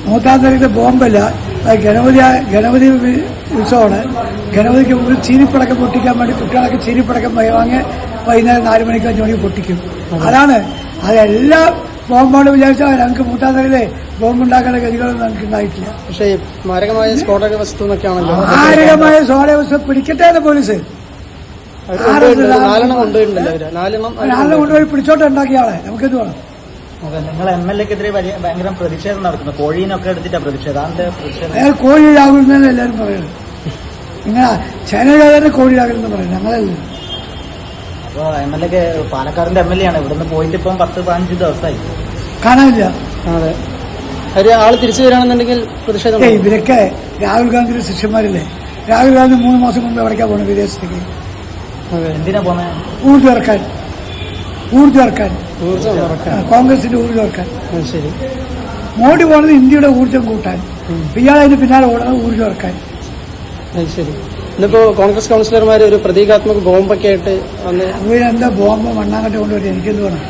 മൂത്താന്തരത്തെ ബോംബല്ല, അത് ഗണപതി ഉത്സവമാണ്. ഗണപതിക്ക് മുമ്പ് ചീനിപ്പടക്കം പൊട്ടിക്കാൻ വേണ്ടി കുട്ടികളൊക്കെ ചീനിപ്പടക്കം വാങ്ങി വൈകുന്നേരം 4 മണിക്ക് 5 മണിക്ക് പൊട്ടിക്കും. അതാണ് അതെല്ലാം ബോംബാണ് വിചാരിച്ചാൽ ഞങ്ങൾക്ക് മൂത്താന്തരയിലെ ബോംബുണ്ടാക്കേണ്ട ഗതികളൊന്നും ഞങ്ങൾക്ക് ഉണ്ടായിട്ടില്ല. പക്ഷേ മാരകമായ സ്ഫോടക വസ്തു എന്നൊക്കെയാണല്ലോ. മാരകമായ സ്ഫോടക വസ്തു പിടിക്കട്ടെ പോലീസ്. 4 കൊണ്ടുപോയി പിടിച്ചോട്ട് ഉണ്ടാക്കിയ ആളെ നമുക്കെന്ത് വേണം? നിങ്ങൾ MLA-ക്കെതിരെ ഭയങ്കര പ്രതിഷേധം നടക്കുന്നു. കോഴീനൊക്കെ എടുത്തിട്ടാണ് പ്രതിഷേധം. അയാൾ കോഴി രാകുന്നതെന്ന് എല്ലാവരും പറയുന്നത്. നിങ്ങൾ ചൈനക്കാരെ കോഴി രാകുന്നെന്ന് പറയുന്നത് ഞങ്ങളല്ല. അപ്പൊ MLA-ക്ക് പാലക്കാടിന്റെ MLA ആണ്. ഇവിടുന്ന് പോയിട്ട് ഇപ്പം 10-15 ദിവസമായി കാണാനില്ല. അതെ, ആള് തിരിച്ചു വരാണെന്നുണ്ടെങ്കിൽ പ്രതിഷേധം. ഇവരൊക്കെ രാഹുൽ ഗാന്ധിയുടെ ശിഷ്യന്മാരില്ലേ? രാഹുൽ ഗാന്ധി 3 മാസം മുമ്പ് എവിടേക്കാ പോണത്? വിദേശത്തേക്ക്. എന്തിനാ പോണേ? ഊർജ്ജം ഇറക്കാൻ, കോൺഗ്രസിന്റെ ഊർജ്ജം ഇറക്കാൻ. ശരി. മോഡി പോണത് ഇന്ത്യയുടെ ഊർജ്ജം കൂട്ടാൻ, ഇയാളതിന് പിന്നാലെ ഓടുന്നത് ഊർജ്ജം ഇറക്കാൻ. ശരി. ഇന്നിപ്പോ കോൺഗ്രസ് കൌൺസിലർമാർ ഒരു പ്രതീകാത്മക ബോംബൊക്കെ ആയിട്ട് വന്ന് അവരെന്താ ബോംബ് മണ്ണാങ്കട്ട കൊണ്ടുവരും? എനിക്കെന്ത് വേണം?